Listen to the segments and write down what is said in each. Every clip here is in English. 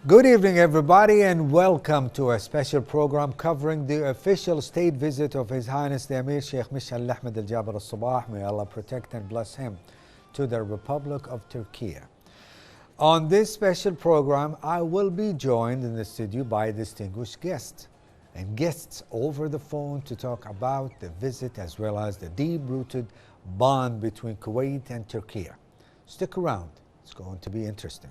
Good evening, everybody, and welcome to a special program covering the official state visit of His Highness the Emir Sheikh Mishal Ahmed Al Jaber Al Sabah, may Allah protect and bless him, to the Republic of Turkey. On this special program, I will be joined in the studio by distinguished guests and guests over the phone to talk about the visit as well as the deep-rooted bond between Kuwait and Turkey. Stick around, it's going to be interesting.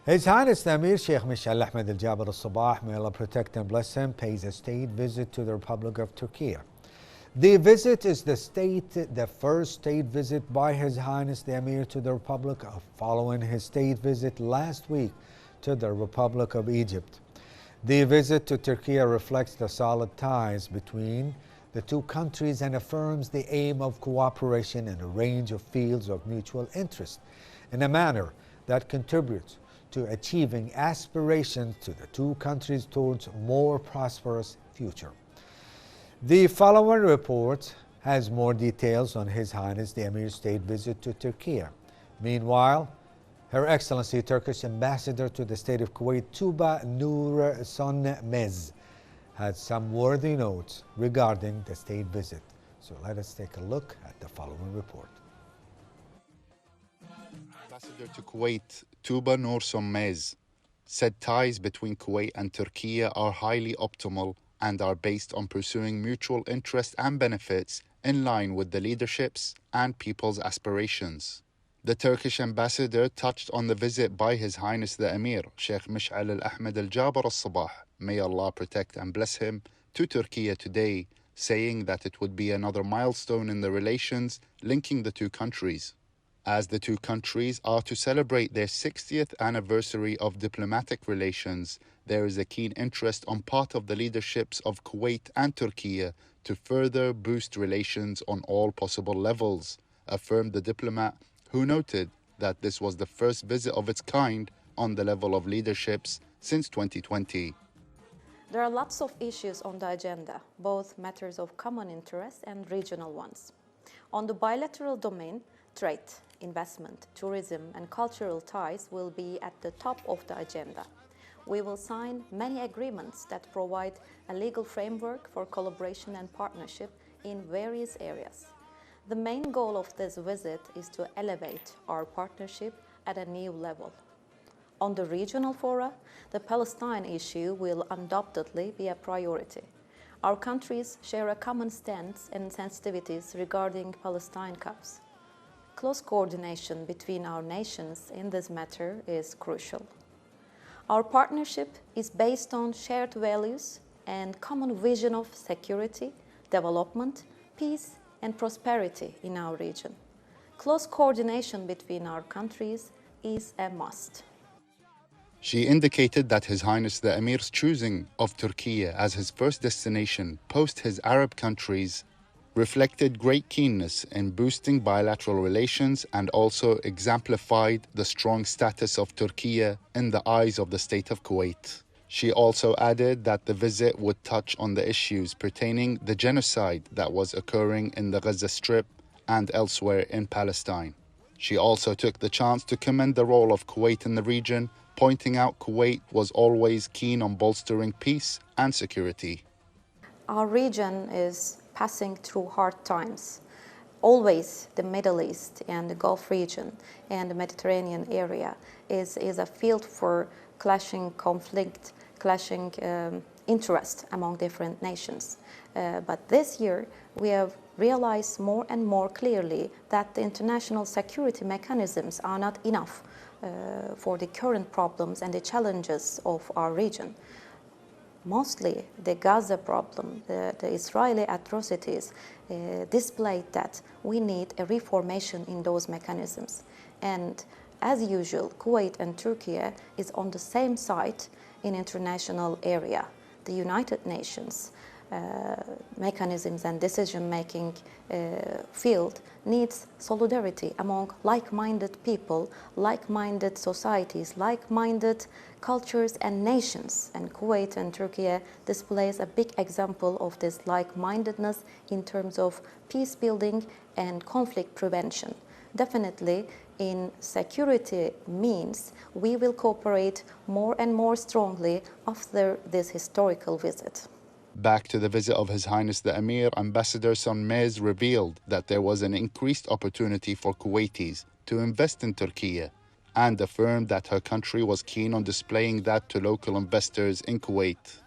His Highness the Emir Sheikh Mishal Ahmed Al Jaber Al Sabah, may Allah protect and bless him, pays a state visit to the Republic of Turkey. The visit is the first state visit by His Highness the Emir to the Republic following his state visit last week to the Republic of Egypt. The visit to Turkey reflects the solid ties between the two countries and affirms the aim of cooperation in a range of fields of mutual interest in a manner that contributes to achieving aspirations to the two countries towards a more prosperous future. The following report has more details on His Highness the Emir's state visit to Turkey. Meanwhile, Her Excellency Turkish Ambassador to the State of Kuwait, Tuba Nur Sonmez, had some worthy notes regarding the state visit. So let us take a look at the following report. Ambassador to Kuwait, Tuba Nur Sonmez, said ties between Kuwait and Turkey are highly optimal and are based on pursuing mutual interest and benefits in line with the leadership's and people's aspirations. The Turkish ambassador touched on the visit by His Highness the Emir, Sheikh Mishal Al Ahmed Al Jaber Al Sabah, may Allah protect and bless him, to Turkey today, saying that it would be another milestone in the relations linking the two countries. As the two countries are to celebrate their 60th anniversary of diplomatic relations, there is a keen interest on part of the leaderships of Kuwait and Turkey to further boost relations on all possible levels, affirmed the diplomat, who noted that this was the first visit of its kind on the level of leaderships since 2020. There are lots of issues on the agenda, both matters of common interest and regional ones. On the bilateral domain, trade, investment, tourism, and cultural ties will be at the top of the agenda. We will sign many agreements that provide a legal framework for collaboration and partnership in various areas. The main goal of this visit is to elevate our partnership at a new level. On the regional fora, the Palestine issue will undoubtedly be a priority. Our countries share a common stance and sensitivities regarding Palestine cause. Close coordination between our nations in this matter is crucial. Our partnership is based on shared values and common vision of security, development, peace, and prosperity in our region. Close coordination between our countries is a must. She indicated that His Highness the Emir's choosing of Turkey as his first destination post his Arab countries reflected great keenness in boosting bilateral relations and also exemplified the strong status of Turkey in the eyes of the State of Kuwait. She also added that the visit would touch on the issues pertaining the genocide that was occurring in the Gaza Strip and elsewhere in Palestine. She also took the chance to commend the role of Kuwait in the region, pointing out Kuwait was always keen on bolstering peace and security. Our region is passing through hard times. Always the Middle East and the Gulf region and the Mediterranean area is a field for clashing conflict, clashing interest among different nations. But this year we have realize more and more clearly that the international security mechanisms are not enough for the current problems and the challenges of our region. Mostly the Gaza problem, the Israeli atrocities displayed that we need a reformation in those mechanisms. And as usual, Kuwait and Turkey is on the same side in international area. The United Nations mechanisms and decision-making field needs solidarity among like-minded people, like-minded societies, like-minded cultures and nations. And Kuwait and Turkey displays a big example of this like-mindedness in terms of peace building and conflict prevention. Definitely, in security means, we will cooperate more and more strongly after this historical visit. Back to the visit of His Highness the Emir, Ambassador Sonmez revealed that there was an increased opportunity for Kuwaitis to invest in Turkey and affirmed that her country was keen on displaying that to local investors in Kuwait.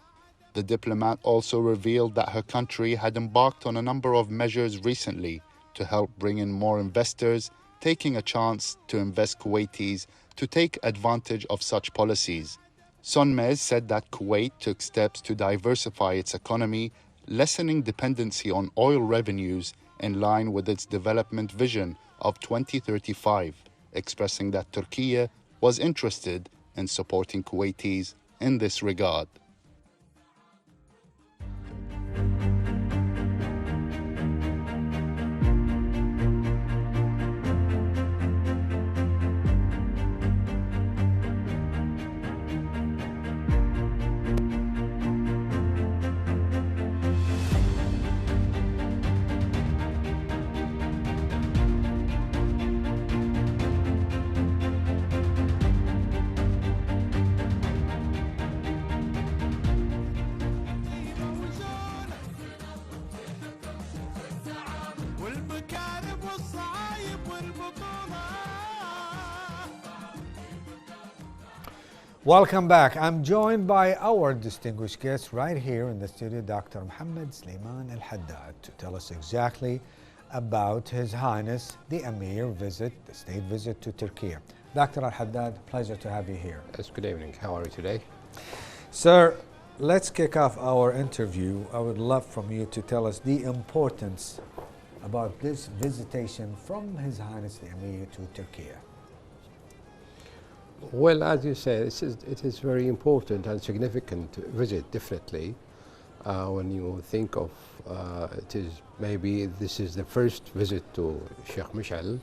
The diplomat also revealed that her country had embarked on a number of measures recently to help bring in more investors, taking a chance to invest Kuwaitis to take advantage of such policies. Sonmez said that Kuwait took steps to diversify its economy, lessening dependency on oil revenues in line with its development vision of 2035, expressing that Turkey was interested in supporting Kuwaitis in this regard. Welcome back. I'm joined by our distinguished guest right here in the studio, Dr. Mohammed Sleiman Al-Haddad, to tell us exactly about His Highness the Emir visit, the state visit to Turkey. Dr. Al-Haddad, pleasure to have you here. Yes, good evening. How are you today? Sir, let's kick off our interview. I would love from you to tell us the importance about this visitation from His Highness the Emir to Turkey. Well, as you say, it is very important and significant visit, definitely. When you think of maybe this is the first visit to Sheikh Mishal.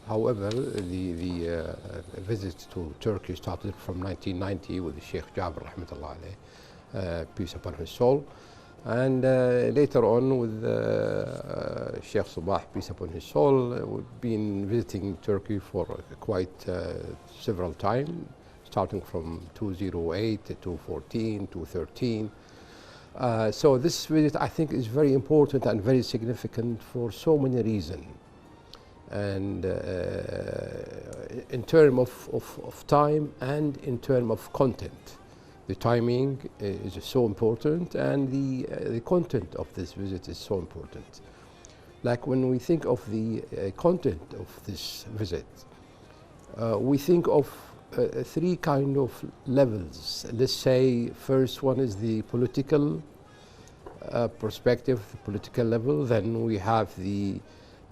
However, the visit to Turkey started from 1990 with Sheikh Jabir, rahmatullah alayh, peace upon his soul. And later on with Sheikh Sabah, peace upon his soul, we've been visiting Turkey for quite several times, starting from 2008 to 2014, 2013. So this visit, I think, is very important and very significant for so many reasons. And in terms of time and in terms of content. The timing is so important, and the content of this visit is so important. Like when we think of the content of this visit, we think of three kind of levels. Let's say first one is the political perspective, the political level. Then we have the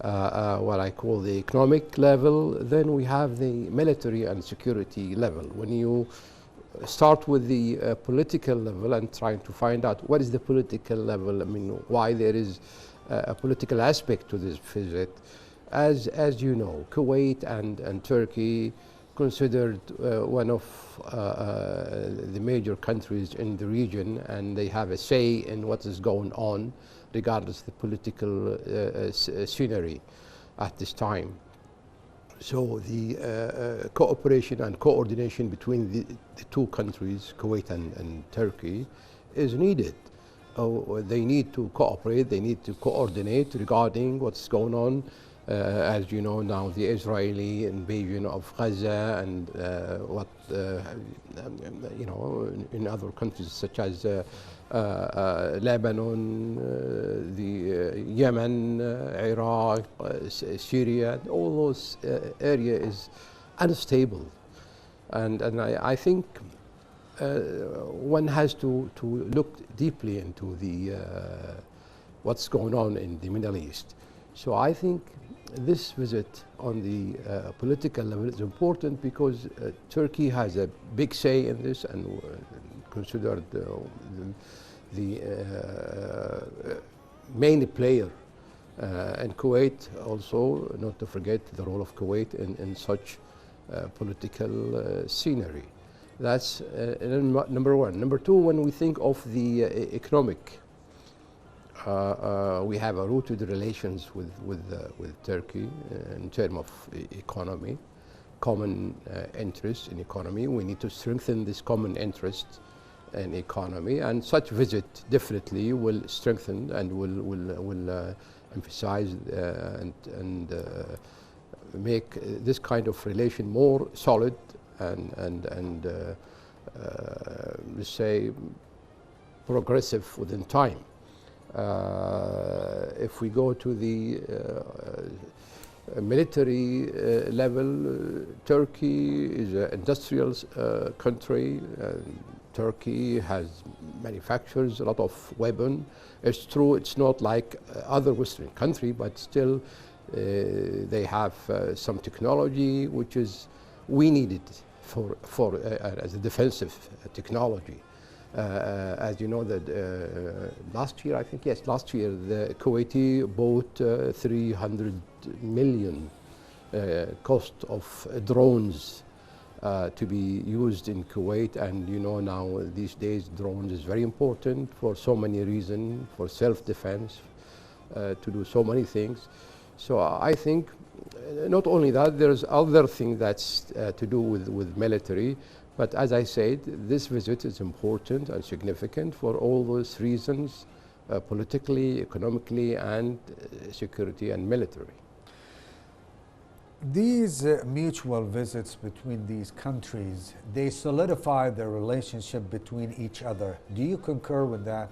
what I call the economic level. Then we have the military and security level. When you start with the political level and trying to find out what is the political level, I mean, why there is a political aspect to this visit. As you know, Kuwait and Turkey considered one of the major countries in the region, and they have a say in what is going on regardless of the political scenery at this time. So the cooperation and coordination between the two countries, Kuwait and Turkey, is needed. They need to cooperate, they need to coordinate regarding what's going on As you know now, the Israeli invasion of Gaza and you know, in other countries such as Lebanon, Yemen, Iraq, Syria, all those area is unstable, and I think one has to look deeply into the what's going on in the Middle East. So I think this visit on the political level is important because Turkey has a big say in this and considered the main player, and Kuwait also, not to forget the role of Kuwait in such political scenery. That's number one. Number two, when we think of the economic, we have a rooted relations with Turkey in terms of economy, common interest in economy. We need to strengthen this common interest in economy, and such visit definitely will strengthen and will emphasize and make this kind of relation more solid and let's say progressive within time. If we go to the military level, Turkey is an industrial country. Turkey has manufactures a lot of weapons. It's true, it's not like other Western country, but still they have some technology which is we needed for as a defensive technology. As you know that last year, I think, yes, last year the Kuwaiti bought 300 million cost of drones to be used in Kuwait, and you know now these days drones is very important for so many reasons, for self-defense, to do so many things. So I think not only that, there's other thing that's to do with military. But as I said, this visit is important and significant for all those reasons, politically, economically, and security and military. These mutual visits between these countries, they solidify the relationship between each other. Do you concur with that?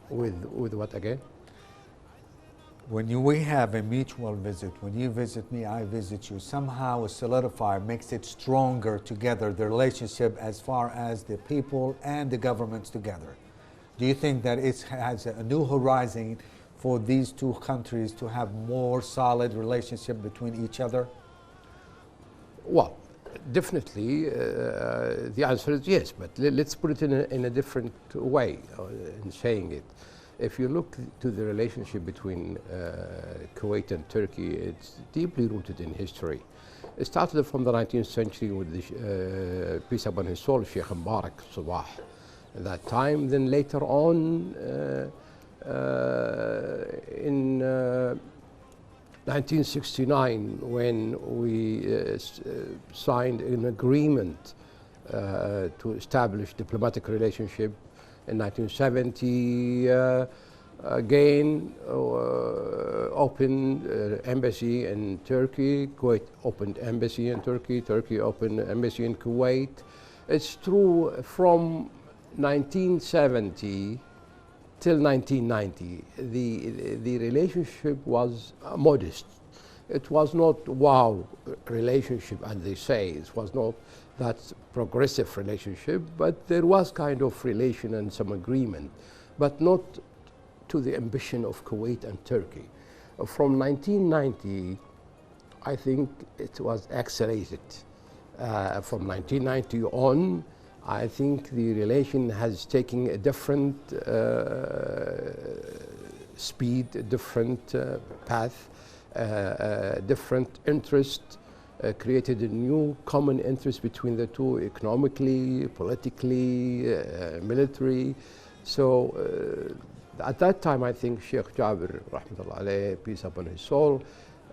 With what again? When we have a mutual visit, when you visit me, I visit you, somehow it solidifies, makes it stronger together, the relationship as far as the people and the governments together. Do you think that it has a new horizon for these two countries to have more solid relationship between each other? Well, definitely the answer is yes, but let's put it in a different way in saying it. If you look to the relationship between Kuwait and Turkey, it's deeply rooted in history. It started from the 19th century with the peace upon his soul, Sheikh Mubarak Sabah. At that time, then later on, in 1969, when we signed an agreement to establish diplomatic relationship. In 1970, again, opened embassy in Turkey. Kuwait opened embassy in Turkey. Turkey opened embassy in Kuwait. It's true, from 1970 till 1990, the relationship was modest. It was not wow relationship, as they say. It was not that progressive relationship, but there was kind of relation and some agreement, but not to the ambition of Kuwait and Turkey. From 1990, I think it was accelerated. From 1990 on, I think the relation has taken a different speed, a different path, different interest, created a new common interest between the two, economically, politically, military. So at that time, I think Sheikh Jabir, rahmatullah alayhi, peace upon his soul,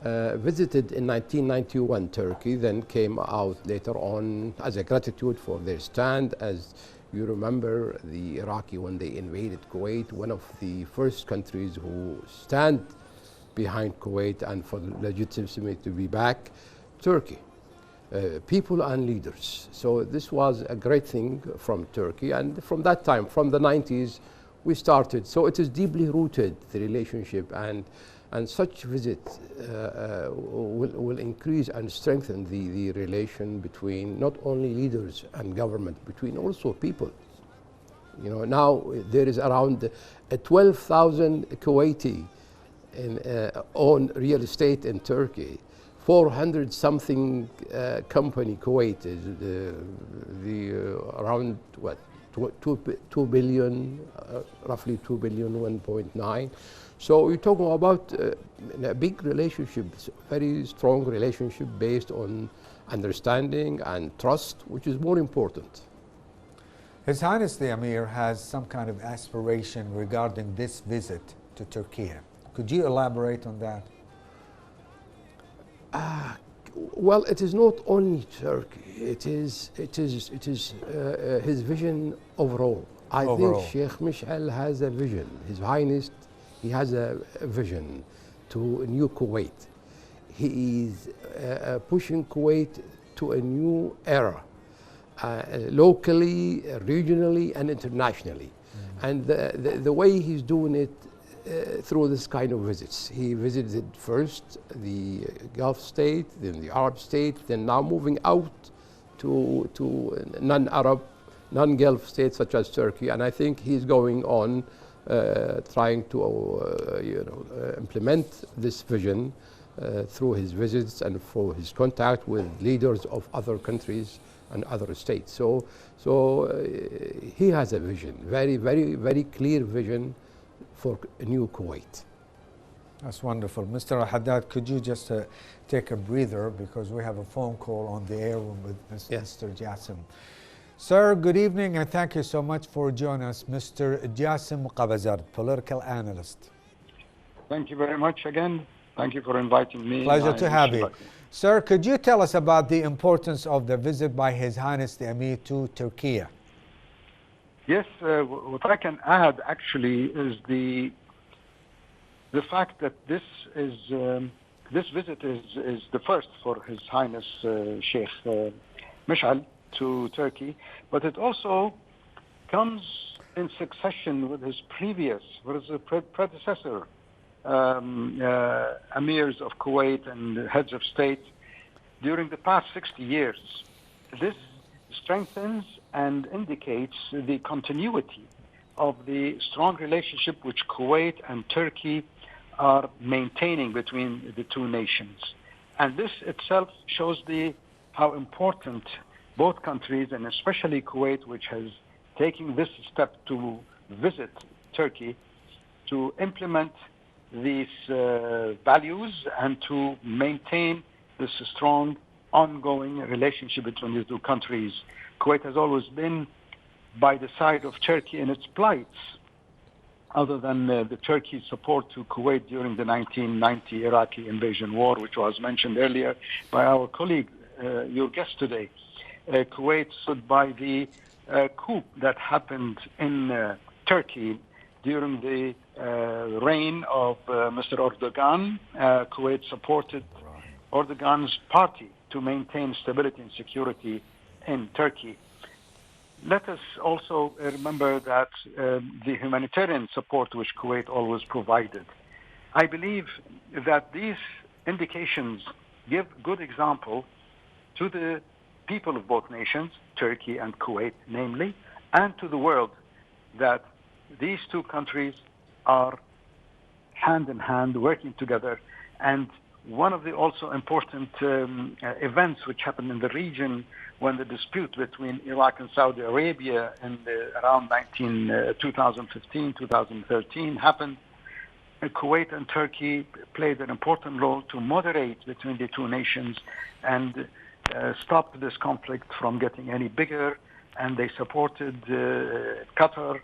visited in 1991 Turkey, then came out later on as a gratitude for their stand. As you remember, the Iraqi, when they invaded Kuwait, one of the first countries who stand behind Kuwait and for the legitimacy to be back, Turkey. People and leaders. So this was a great thing from Turkey, and from that time, from the 90s, we started. So it is deeply rooted, the relationship, and such visits will increase and strengthen the relation between not only leaders and government, between also people. You know, now there is around 12,000 Kuwaiti own real estate in Turkey. 400 something company Kuwait is around what 2 billion, roughly 2 billion, 1.9. So you're talking about a big relationship, very strong relationship based on understanding and trust, which is more important. His Highness the Emir has some kind of aspiration regarding this visit to Turkey. Could you elaborate on that? Well, it is not only Turkey. It is his vision overall. I think Sheikh Mish'al has a vision. His Highness, he has a vision to a new Kuwait. He is pushing Kuwait to a new era, locally, regionally, and internationally. And the way he's doing it through this kind of visits. He visited first the Gulf state, then the Arab state, then now moving out to non-Arab, non-Gulf states such as Turkey. And I think he's going on trying to implement this vision through his visits and for his contact with leaders of other countries and other states. So he has a vision, very, very, very clear vision for a new Kuwait. That's wonderful. Mr. Al-Haddad, could you just take a breather because we have a phone call on the air with Mr. Jassim. Sir, good evening and thank you so much for joining us. Mr. Jassim Qabazard, political analyst. Thank you very much again. Thank you for inviting me. Pleasure to have you. Sir, could you tell us about the importance of the visit by His Highness the Emir to Turkey? Yes, what I can add actually is the fact that this visit is the first for His Highness Sheikh Mish'al to Turkey, but it also comes in succession with his predecessor emirs of Kuwait and heads of state during the past 60 years. This strengthens and indicates the continuity of the strong relationship which Kuwait and Turkey are maintaining between the two nations. And this itself shows how important both countries, and especially Kuwait, which has taken this step to visit Turkey, to implement these values and to maintain this strong ongoing relationship between the two countries. Kuwait has always been by the side of Turkey in its plights, other than the Turkey's support to Kuwait during the 1990 Iraqi invasion war, which was mentioned earlier by our colleague, your guest today. Kuwait stood by the coup that happened in Turkey during the reign of Mr. Erdogan. Kuwait supported Erdogan's party to maintain stability and security in Turkey. Let us also remember that the humanitarian support which Kuwait always provided. I believe that these indications give good example to the people of both nations, Turkey and Kuwait namely, and to the world, that these two countries are hand in hand working together. And one of the also important events which happened in the region when the dispute between Iraq and Saudi Arabia in around 2015, 2013 happened, Kuwait and Turkey played an important role to moderate between the two nations and stop this conflict from getting any bigger. And they supported Qatar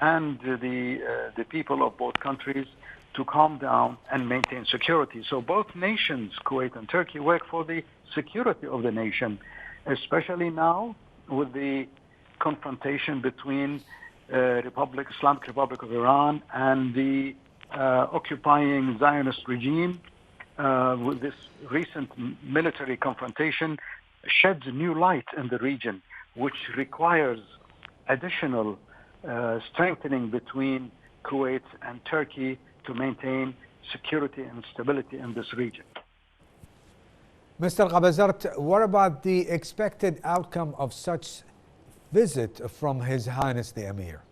and the people of both countries to calm down and maintain security. So both nations, Kuwait and Turkey, work for the security of the nation, especially now with the confrontation between Islamic Republic of Iran and the occupying Zionist regime with this recent military confrontation sheds new light in the region, which requires additional strengthening between Kuwait and Turkey to maintain security and stability in this region. Mr. Qabazart, what about the expected outcome of such visit from His Highness the Emir?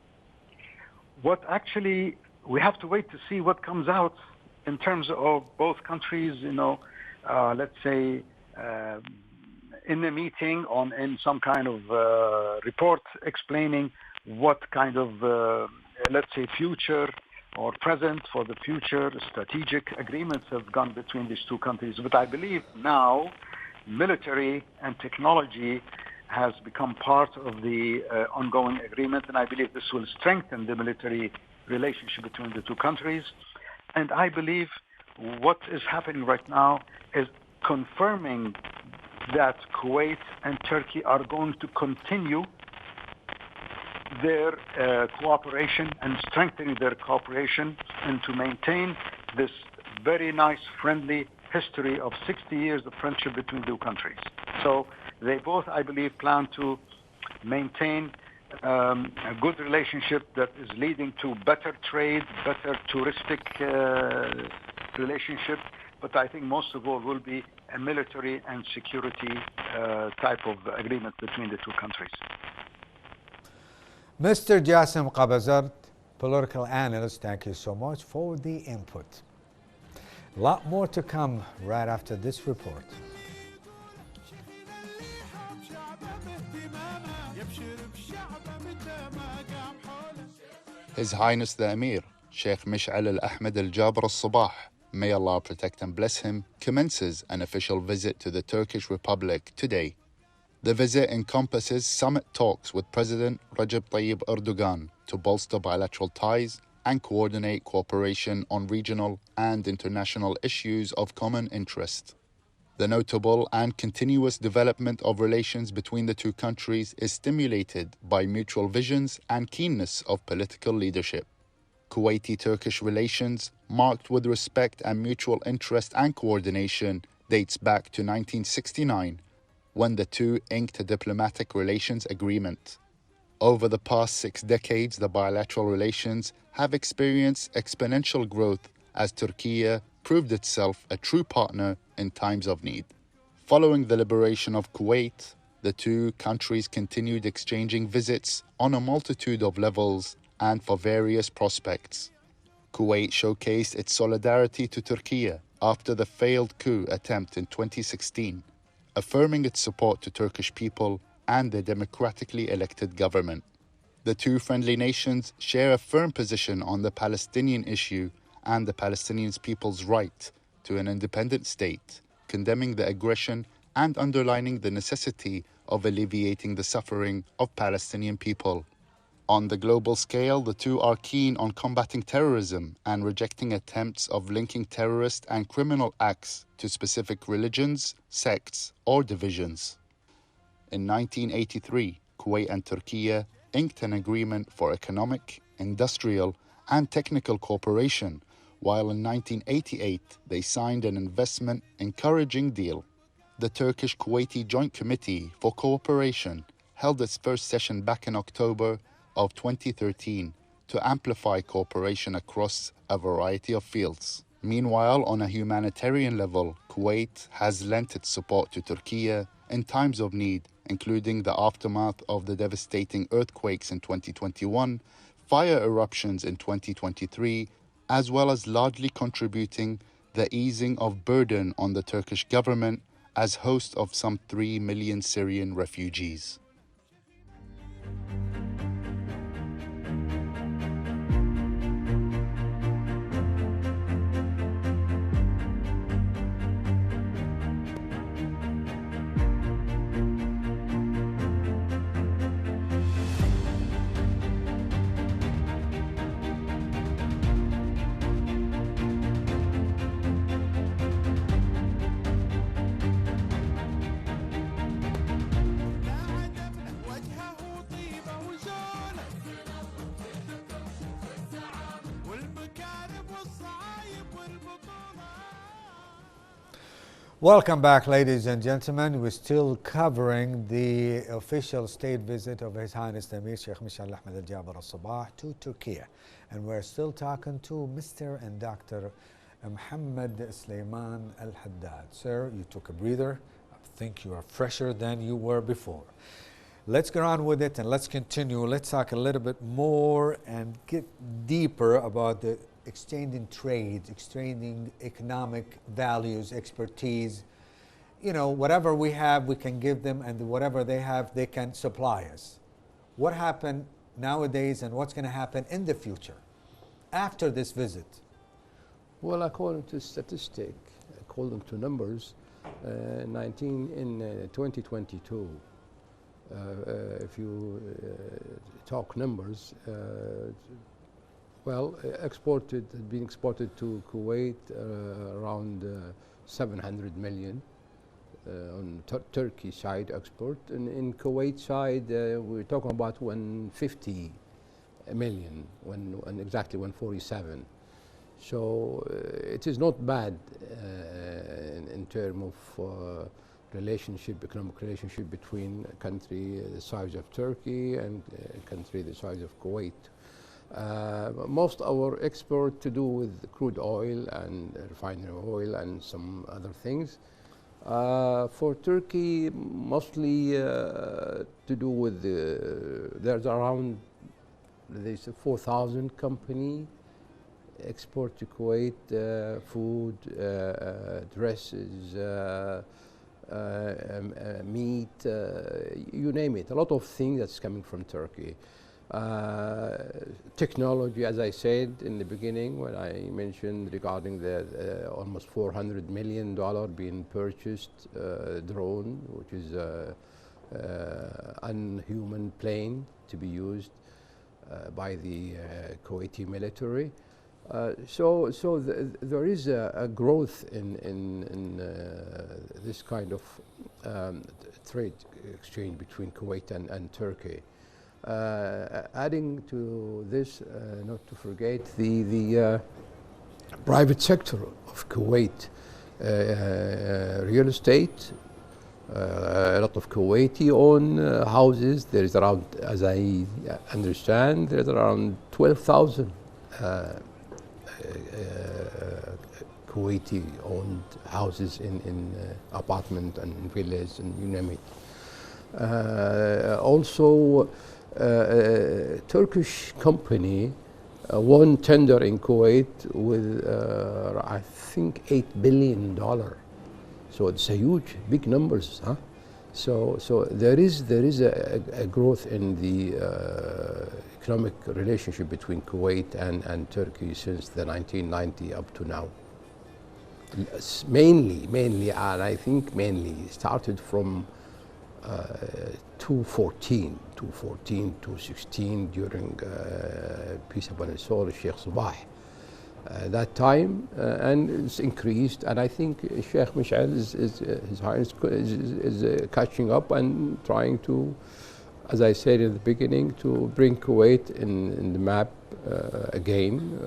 What actually, we have to wait to see what comes out in terms of both countries, let's say, in the meeting in some kind of report explaining what kind of, let's say, future or present for the future strategic agreements have gone between these two countries. But I believe now military and technology has become part of the ongoing agreement, and I believe this will strengthen the military relationship between the two countries. And I believe what is happening right now is confirming that Kuwait and Turkey are going to continue their cooperation and strengthening their cooperation, and to maintain this very nice, friendly history of 60 years of friendship between the two countries. So they both, I believe, plan to maintain a good relationship that is leading to better trade, better touristic relationship. But I think most of all will be a military and security type of agreement between the two countries. Mr. Jassim Qabazart, political analyst, thank you so much for the input. A lot more to come right after this report. His Highness the Emir, Sheikh Mish'al al-Ahmed al-Jaber al-Sabah, may Allah protect and bless him, commences an official visit to the Turkish Republic today. The visit encompasses summit talks with President Recep Tayyip Erdogan to bolster bilateral ties and coordinate cooperation on regional and international issues of common interest. The notable and continuous development of relations between the two countries is stimulated by mutual visions and keenness of political leadership. Kuwaiti-Turkish relations, marked with respect and mutual interest and coordination, dates back to 1969, when the two inked a diplomatic relations agreement. Over the past 6 decades, the bilateral relations have experienced exponential growth as Turkey proved itself a true partner in times of need. Following the liberation of Kuwait, the two countries continued exchanging visits on a multitude of levels and for various prospects. Kuwait showcased its solidarity to Turkey after the failed coup attempt in 2016, affirming its support to Turkish people and their democratically elected government. The two friendly nations share a firm position on the Palestinian issue and the Palestinian people's right to an independent state, condemning the aggression and underlining the necessity of alleviating the suffering of Palestinian people. On the global scale, the two are keen on combating terrorism and rejecting attempts of linking terrorist and criminal acts to specific religions, sects, or divisions. In 1983, Kuwait and Turkey inked an agreement for economic, industrial, and technical cooperation, while in 1988 they signed an investment encouraging deal. The Turkish-Kuwaiti Joint Committee for Cooperation held its first session back in October of 2013 to amplify cooperation across a variety of fields. Meanwhile, on a humanitarian level, Kuwait has lent its support to Turkey in times of need, including the aftermath of the devastating earthquakes in 2021, fire eruptions in 2023, as well as largely contributing the easing of burden on the Turkish government as host of some 3 million Syrian refugees. Welcome back, ladies and gentlemen. We're still covering the official state visit of His Highness the Emir Sheikh Mishal Ahmed Al Jaber Al Sabah to Turkey. And we're still talking to Mr. and Dr. Mohammed Sulaiman Al Haddad. Sir, you took a breather. I think you are fresher than you were before. Let's get on with it and let's continue. Let's talk a little bit more and get deeper about the exchanging trades, exchanging economic values, expertise. You know, whatever we have, we can give them, and whatever they have, they can supply us. What happened nowadays and what's going to happen in the future after this visit? Well, according to statistic, according to numbers, in 2022, if you talk numbers, being exported to Kuwait around 700 million on Turkey side export. And in Kuwait side, we're talking about 150 million, exactly 147. So it is not bad in terms of economic relationship between a country the size of Turkey and a country the size of Kuwait. Most our export to do with crude oil and refinery oil and some other things. For Turkey, mostly to do with there's 4,000 company export to Kuwait, food, dresses, meat, you name it. A lot of things that's coming from Turkey. Technology, as I said in the beginning when I mentioned regarding the almost $400 million being purchased drone, which is unhuman plane to be used by the Kuwaiti military. So there is a growth in this kind of trade exchange between Kuwait and Turkey. Adding to this, not to forget the private sector of Kuwait, real estate. A lot of Kuwaiti own houses. There is around, as I understand, there's around 12,000 Kuwaiti owned houses in apartment and villas and you name it. Also, Turkish company won tender in Kuwait with I think $8 billion. So it's a huge, big numbers, huh? So there is a growth in the economic relationship between Kuwait and Turkey since the 1990 up to now. Mainly, and I think mainly started from 2014, 2016 during peace upon his soul, Sheikh Sabah. That time, and it's increased, and I think Sheikh Mishal His Highness is catching up and trying to, as I said in the beginning, to bring Kuwait in the map again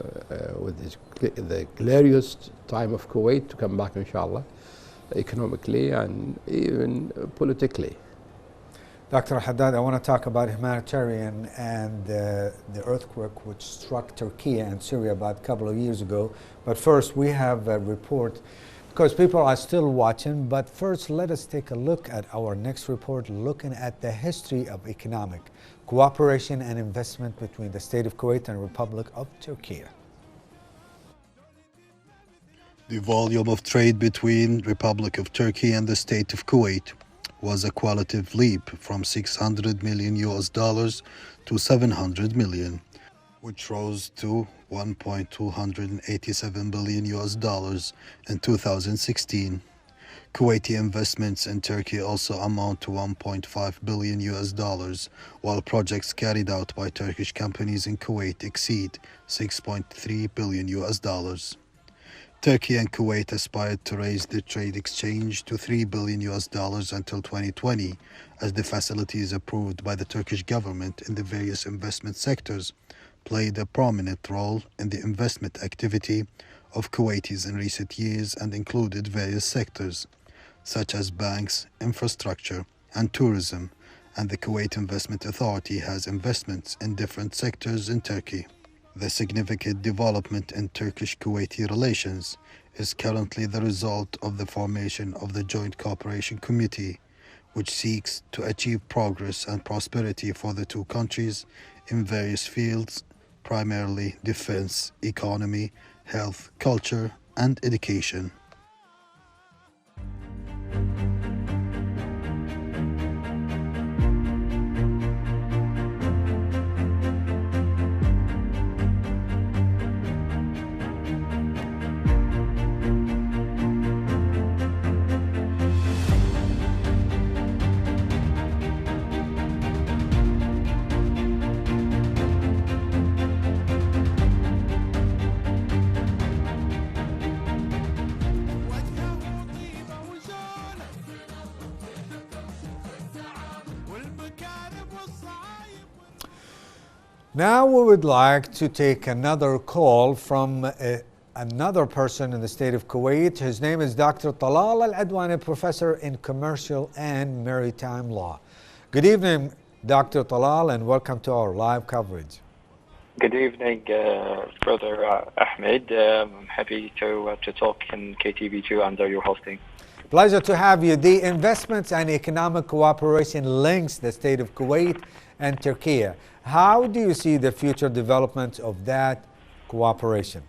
with the glorious time of Kuwait to come back, inshallah, economically and even politically. Dr. Haddad, I want to talk about humanitarian and the earthquake which struck Turkey and Syria about a couple of years ago. But first, we have a report, because people are still watching. But first, let us take a look at our next report, looking at the history of economic cooperation and investment between the State of Kuwait and Republic of Turkey. The volume of trade between Republic of Turkey and the State of Kuwait was a qualitative leap from $600 million to $700 million, which rose to $1.287 billion in 2016. Kuwaiti investments in Turkey also amount to $1.5 billion, while projects carried out by Turkish companies in Kuwait exceed $6.3 billion. Turkey and Kuwait aspired to raise the trade exchange to $3 billion until 2020, as the facilities approved by the Turkish government in the various investment sectors played a prominent role in the investment activity of Kuwaitis in recent years and included various sectors. such as banks, infrastructure, and tourism, and the Kuwait Investment Authority has investments in different sectors in Turkey. The significant development in Turkish-Kuwaiti relations is currently the result of the formation of the Joint Cooperation Committee, which seeks to achieve progress and prosperity for the two countries in various fields, primarily defense, economy, health, culture, and education. Now we would like to take another call from another person in the state of Kuwait. His name is Dr. Talal Al-Adwani, professor in commercial and maritime law. Good evening, Dr. Talal, and welcome to our live coverage. Good evening, Brother Ahmed. I'm happy to talk in KTV2 under your hosting. Pleasure to have you. The investments and economic cooperation links the state of Kuwait and Turkey. How do you see the future development of that cooperation?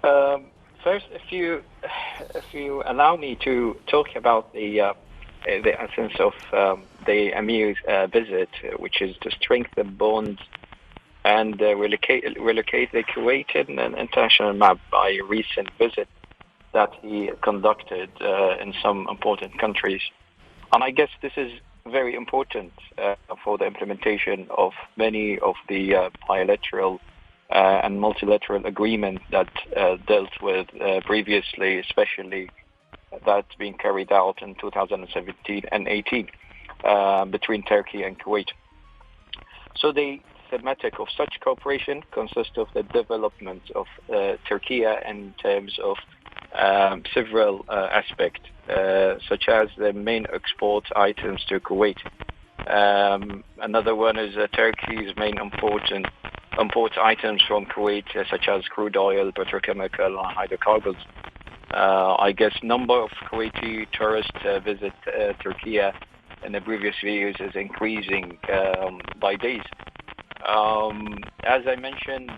First, if you allow me to talk about the essence of the Emir's visit, which is to strengthen bonds and relocate the Kuwaitan and international map by a recent visit that he conducted in some important countries. And I guess this is very important for the implementation of many of the bilateral and multilateral agreements that dealt with previously, especially that's being carried out in 2017 and 18 between Turkey and Kuwait. So the thematic of such cooperation consists of the development of Turkey in terms of several aspects, such as the main export items to Kuwait. Another one is Turkey's main import items from Kuwait, such as crude oil, petrochemical, and hydrocarbons. I guess number of Kuwaiti tourists visit Turkey in the previous years is increasing by days. As I mentioned,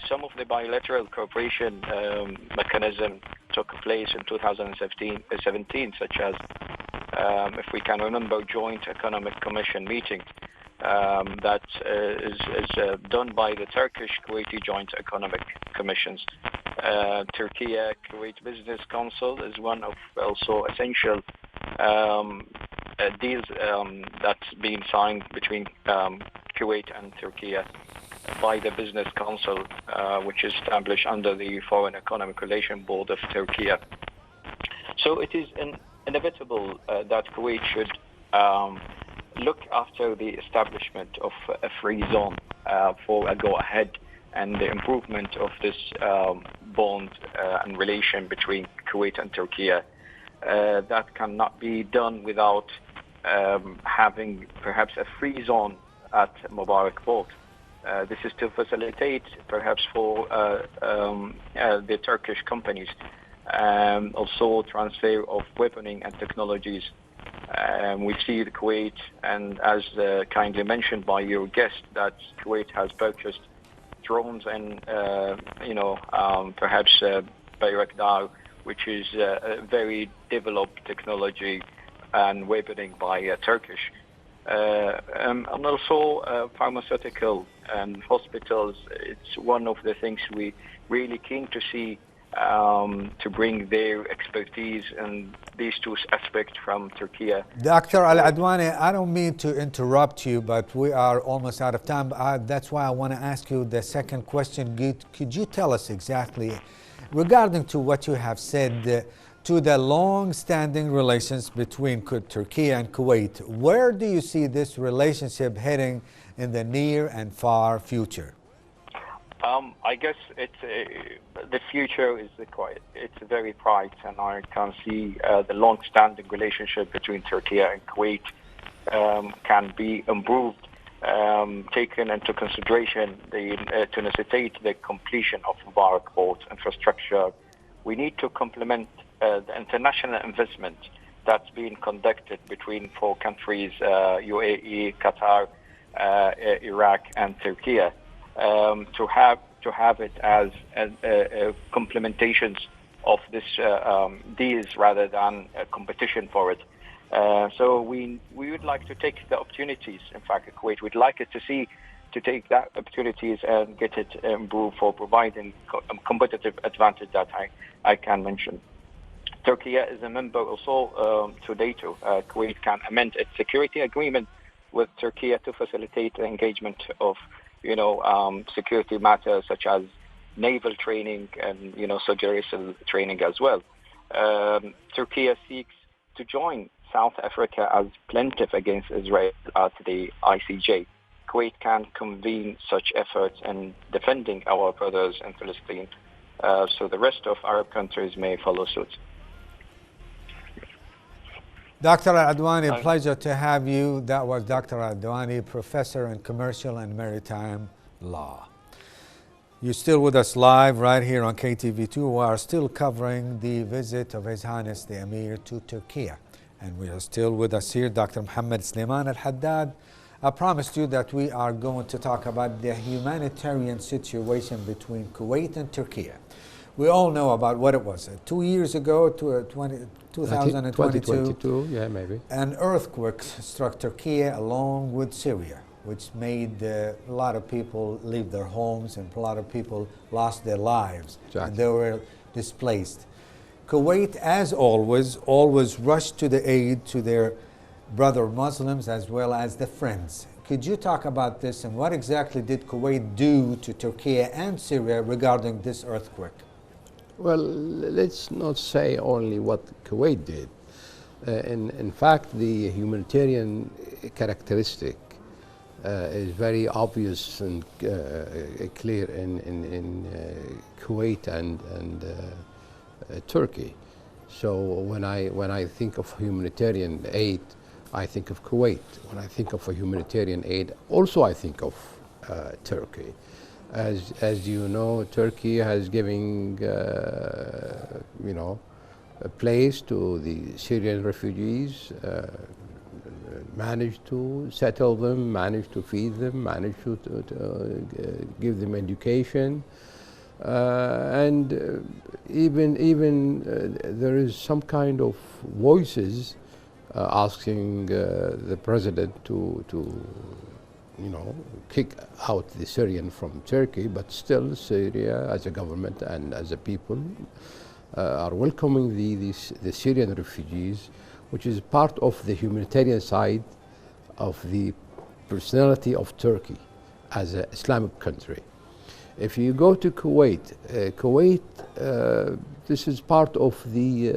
some of the bilateral cooperation mechanism took place in 2017, such as, if we can remember, Joint Economic Commission meeting that is done by the Turkish-Kuwaiti Joint Economic Commissions. Turkey-Kuwait Business Council is one of also essential deals that's being signed between Kuwait and Turkey by the Business Council, which is established under the Foreign Economic Relations Board of Turkey. So it is inevitable that Kuwait should look after the establishment of a free zone for a go-ahead and the improvement of this bond and relation between Kuwait and Turkey. That cannot be done without having perhaps a free zone at Mubarak Port. This is to facilitate perhaps for the Turkish companies also transfer of weaponing and technologies. We see the Kuwait, and as kindly mentioned by your guest, that Kuwait has purchased drones and perhaps Bayraktar, which is a very developed technology and weaponing by Turkish. And also pharmaceutical and hospitals. It's one of the things we really keen to see, to bring their expertise in these two aspects from Turkey. Dr. Al-Adwani, I don't mean to interrupt you, but we are almost out of time. That's why I want to ask you the second question. Could you tell us exactly, regarding to what you have said, to the long-standing relations between Turkey and Kuwait, where do you see this relationship heading in the near and far future? I guess the future is it's very bright, and I can see the long-standing relationship between Turkey and Kuwait can be improved, taken into consideration to necessitate the completion of Mubarak port infrastructure. We need to complement the international investment that's being conducted between four countries, UAE, Qatar, Iraq, and Turkey, to have it as complementations of this deals rather than a competition for it. So we would like to take the opportunities. In fact, Kuwait would like it to take that opportunities and get it improved for providing competitive advantage that I can mention. Turkey is a member also to NATO. Kuwait can amend its security agreement with Turkey to facilitate the engagement of, security matters such as naval training and, soldier training as well. Turkey seeks to join South Africa as plaintiff against Israel at the ICJ. Kuwait can convene such efforts in defending our brothers in Palestine, so the rest of Arab countries may follow suit. Dr. Al-Adwani, a pleasure to have you. That was Dr. Al-Adwani, professor in commercial and maritime law. You're still with us live right here on KTV2. We are still covering the visit of His Highness the Emir to Turkey. And we are still with us here, Dr. Mohammed Sleiman Al-Haddad. I promised you that we are going to talk about the humanitarian situation between Kuwait and Turkey. We all know about what it was. 2 years ago, 2022, yeah, maybe. An earthquake struck Turkey along with Syria, which made a lot of people leave their homes, and a lot of people lost their lives. Exactly. And they were displaced. Kuwait, as always rushed to the aid to their brother Muslims as well as the friends. Could you talk about this, and what exactly did Kuwait do to Turkey and Syria regarding this earthquake? Well, let's not say only what Kuwait did. In fact, the humanitarian characteristic is very obvious and clear in Kuwait and Turkey. So when I think of humanitarian aid, I think of Kuwait. When I think of a humanitarian aid, also I think of Turkey. As you know, Turkey has given a place to the Syrian refugees, managed to settle them, managed to feed them, managed to give them education, and even there is some kind of voices asking the president to kick out the Syrian from Turkey, but still Syria as a government and as a people are welcoming the Syrian refugees, which is part of the humanitarian side of the personality of Turkey as an Islamic country. If you go to Kuwait, this is part of the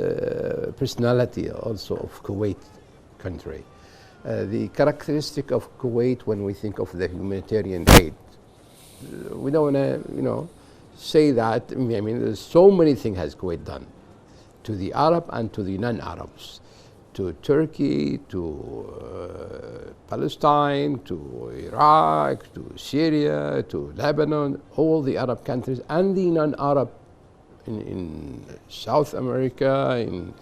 personality also of Kuwait country. The characteristic of Kuwait when we think of the humanitarian aid, we don't want to, say that. I mean, there's so many things has Kuwait done to the Arab and to the non-Arabs, to Turkey, to Palestine, to Iraq, to Syria, to Lebanon, all the Arab countries and the non-Arab in South America, in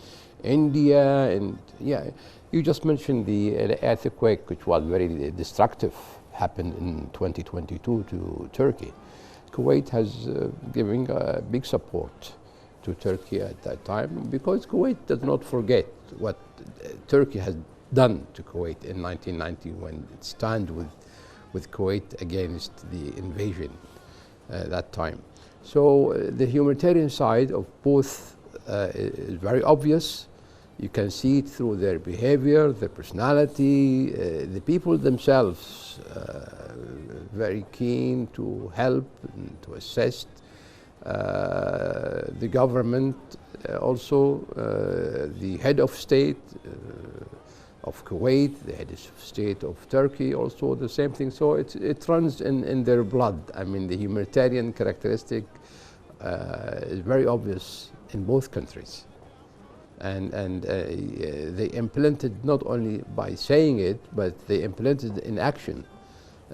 India, and yeah. You just mentioned the earthquake, which was very destructive, happened in 2022 to Turkey. Kuwait has given big support to Turkey at that time, because Kuwait does not forget what Turkey has done to Kuwait in 1990 when it stand with Kuwait against the invasion that time. So the humanitarian side of both is very obvious. You can see it through their behavior, their personality, the people themselves very keen to help and to assist. The government also, the head of state, of Kuwait, the head of state of Turkey, also the same thing. So it runs in their blood. I mean, the humanitarian characteristic is very obvious in both countries. And they implemented not only by saying it, but they implemented in action.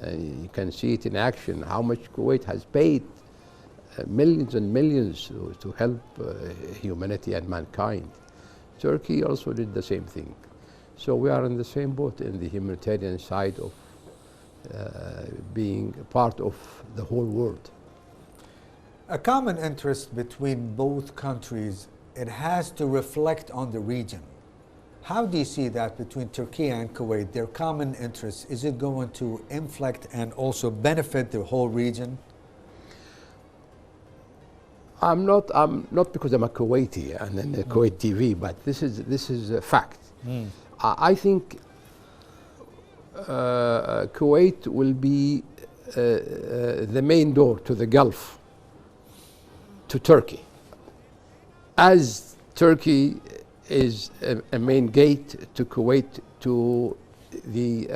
You can see it in action, how much Kuwait has paid millions and millions to help humanity and mankind. Turkey also did the same thing. So we are in the same boat in the humanitarian side of being part of the whole world. A common interest between both countries, it has to reflect on the region. How do you see that between Turkey and Kuwait, their common interests? Is it going to inflect and also benefit the whole region? I'm not because I'm a Kuwaiti and in the Kuwait TV, but this is a fact. I think Kuwait will be the main door to the Gulf, to Turkey, as Turkey is a main gate to Kuwait, to the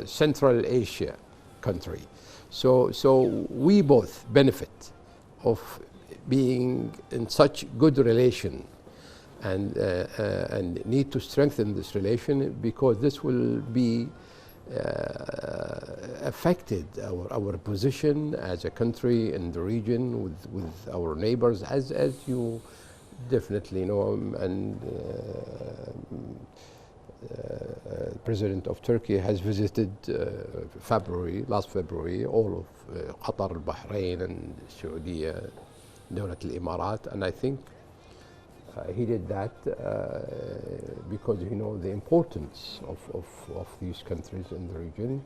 Central Asia country. So we both benefit of being in such good relation, and need to strengthen this relation, because this will be affected our position as a country in the region with our neighbors, as you definitely know, and President of Turkey has visited last February, all of Qatar, Bahrain, and Saudi, Dawlat al-Imarat, and I think he did that because he knows the importance of these countries in the region.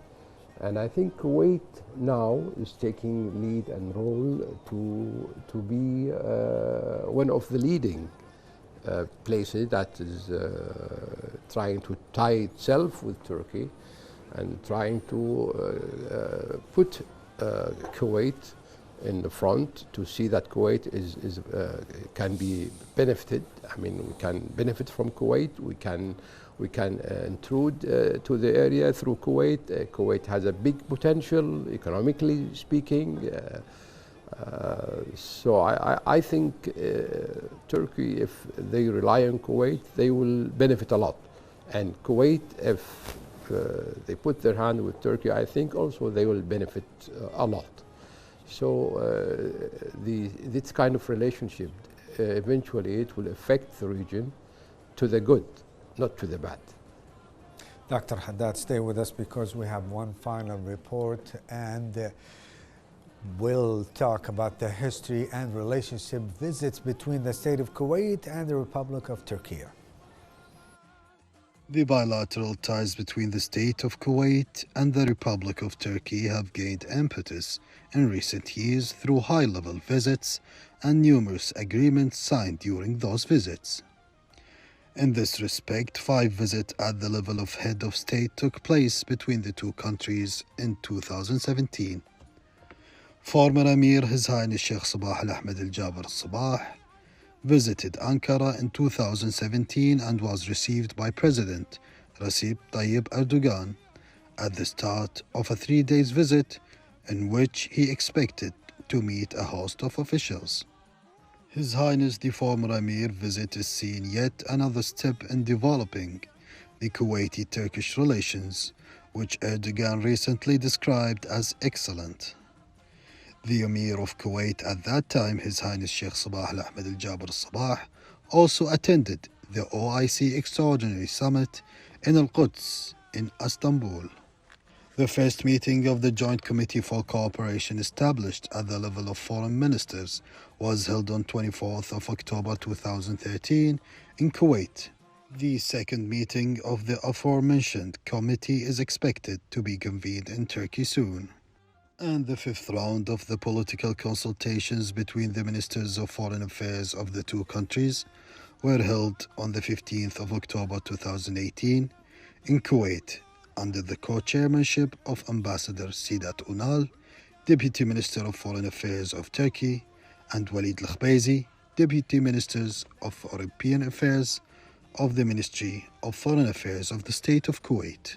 And I think Kuwait now is taking lead and role to be one of the leading places that is trying to tie itself with Turkey and trying to put Kuwait in the front, to see that Kuwait can be benefited. I mean, we can benefit from Kuwait. We can intrude to the area through Kuwait. Kuwait has a big potential, economically speaking. So I think Turkey, if they rely on Kuwait, they will benefit a lot. And Kuwait, if they put their hand with Turkey, I think also they will benefit a lot. So this kind of relationship, eventually it will affect the region to the good, not to the bad. Dr. Haddad, stay with us because we have one final report, and we'll talk about the history and relationship visits between the state of Kuwait and the Republic of Turkey. The bilateral ties between the state of Kuwait and the Republic of Turkey have gained impetus in recent years through high-level visits and numerous agreements signed during those visits. In this respect, 5 visits at the level of head of state took place between the two countries in 2017. Former Emir His Highness Sheikh Sabah Al-Ahmed Al-Jaber Al-Sabah visited Ankara in 2017 and was received by President Recep Tayyip Erdogan at the start of a 3-day visit in which he expected to meet a host of officials. His Highness the former Emir visit is seen yet another step in developing the Kuwaiti-Turkish relations, which Erdogan recently described as excellent. The Emir of Kuwait at that time, His Highness Sheikh Sabah Al-Ahmed Al-Jaber Al-Sabah, also attended the OIC Extraordinary Summit in Al-Quds in Istanbul. The first meeting of the Joint Committee for Cooperation established at the level of foreign ministers was held on 24th of October 2013 in Kuwait. The second meeting of the aforementioned committee is expected to be convened in Turkey soon. And the 5th round of the political consultations between the Ministers of Foreign Affairs of the two countries were held on the 15th of October 2018 in Kuwait under the co-chairmanship of Ambassador Sidat Unal, Deputy Minister of Foreign Affairs of Turkey, and Walid Al-Khbaizi, Deputy Ministers of European Affairs of the Ministry of Foreign Affairs of the State of Kuwait.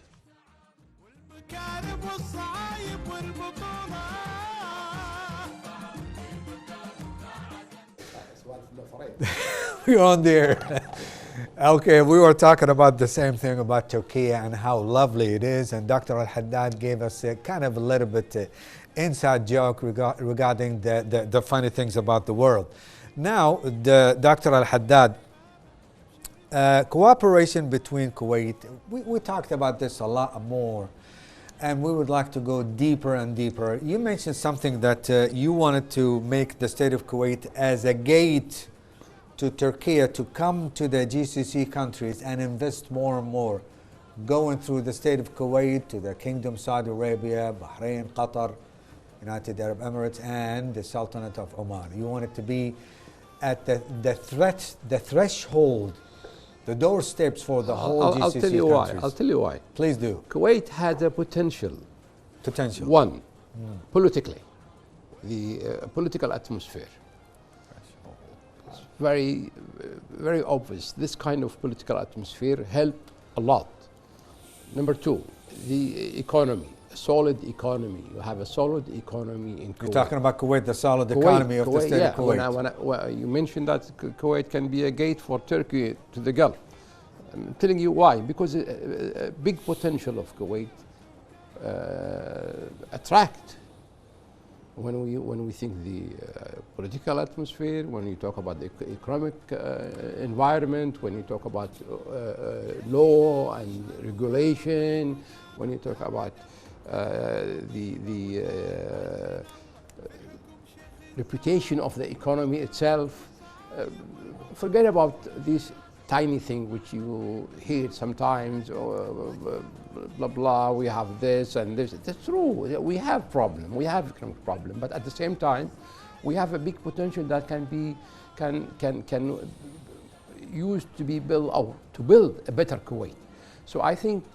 We're on there. Okay, we were talking about the same thing about Turkey and how lovely it is, and Dr. Al-Haddad gave us a kind of a little bit inside joke regarding the funny things about the world. Now, Dr. Al-Haddad, cooperation between Kuwait, we talked about this a lot more, and we would like to go deeper and deeper. You mentioned something that you wanted to make the state of Kuwait as a gate to Turkey to come to the GCC countries and invest more and more, going through the state of Kuwait to the Kingdom Saudi Arabia, Bahrain, Qatar, United Arab Emirates, and the Sultanate of Oman. You want it to be at the threshold, the doorsteps for the whole GCC I'll tell you countries. why. I'll tell you why. Please do. Kuwait had a potential. Potential. One, politically, the political atmosphere. It's very, very obvious. This kind of political atmosphere helped a lot. Number two, the economy, a solid economy. You have a solid economy in Kuwait. You're talking about Kuwait, the solid economy of the state of Kuwait. Well, you mentioned that Kuwait can be a gate for Turkey to the Gulf. I'm telling you why. Because a big potential of Kuwait attract when we think the political atmosphere, when you talk about the economic environment, when you talk about law and regulation, when you talk about the reputation of the economy itself. Forget about this tiny thing which you hear sometimes, or blah blah, we have this and this. That's true, we have problem, we have economic problem, but at the same time we have a big potential that can use to be built out, to build a better Kuwait. So I think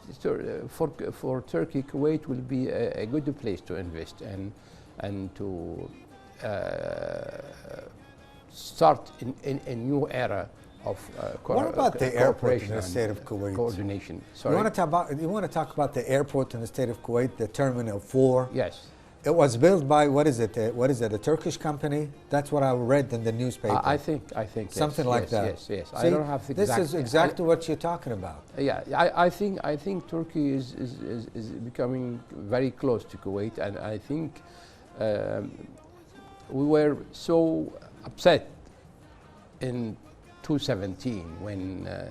for Turkey, Kuwait will be a good place to invest and to start in a new era of what about the airport in the state of Kuwait? Coordination. Sorry? You want to talk about the airport in the state of Kuwait, the Terminal 4? Yes. It was built by, what is it, a Turkish company? That's what I read in the newspaper. I think something yes, like that. Yes. See, I don't have the this is exactly what you're talking about. Yeah, I think Turkey is becoming very close to Kuwait, and I think we were so upset in 2017 when the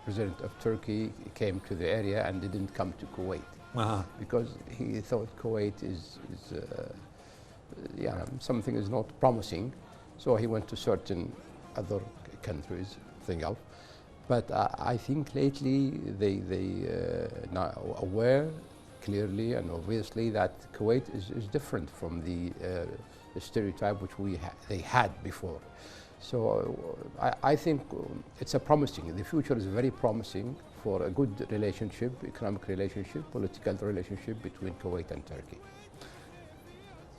president of Turkey came to the area and didn't come to Kuwait. Because he thought Kuwait is something is not promising, so he went to certain other countries, thing else. But I think lately they now aware clearly and obviously that Kuwait is different from the stereotype which they had before. So I think it's a promising. The future is very promising for a good relationship, economic relationship, political relationship between Kuwait and Turkey.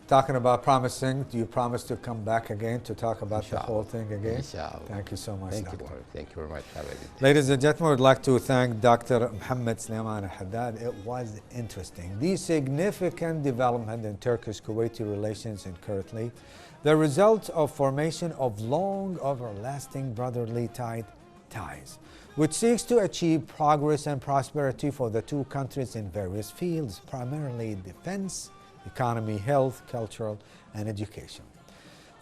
Talking about promising, do you promise to come back again to talk about Inshallah. the whole thing again? Inshallah. Thank you so much, Thank Doctor. you. Thank you very much. Have a good day. Ladies and gentlemen, we'd like to thank Dr. Mohammed Sulaiman Al-Haddad. It was interesting. The significant development in Turkish-Kuwaiti relations and currently the result of formation of long, everlasting brotherly ties, which seeks to achieve progress and prosperity for the two countries in various fields, primarily defense, economy, health, cultural, and education.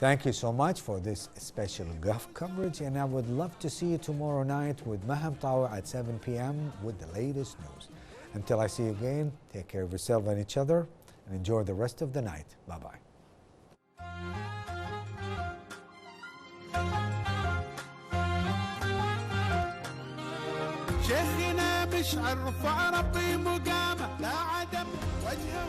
Thank you so much for this special Gulf coverage, and I would love to see you tomorrow night with Maham Tawa at 7 p.m. with the latest news. Until I see you again, take care of yourself and each other, and enjoy the rest of the night. Bye-bye. شيخنا مشعل رفع ربي مقامه لا عدم وجهه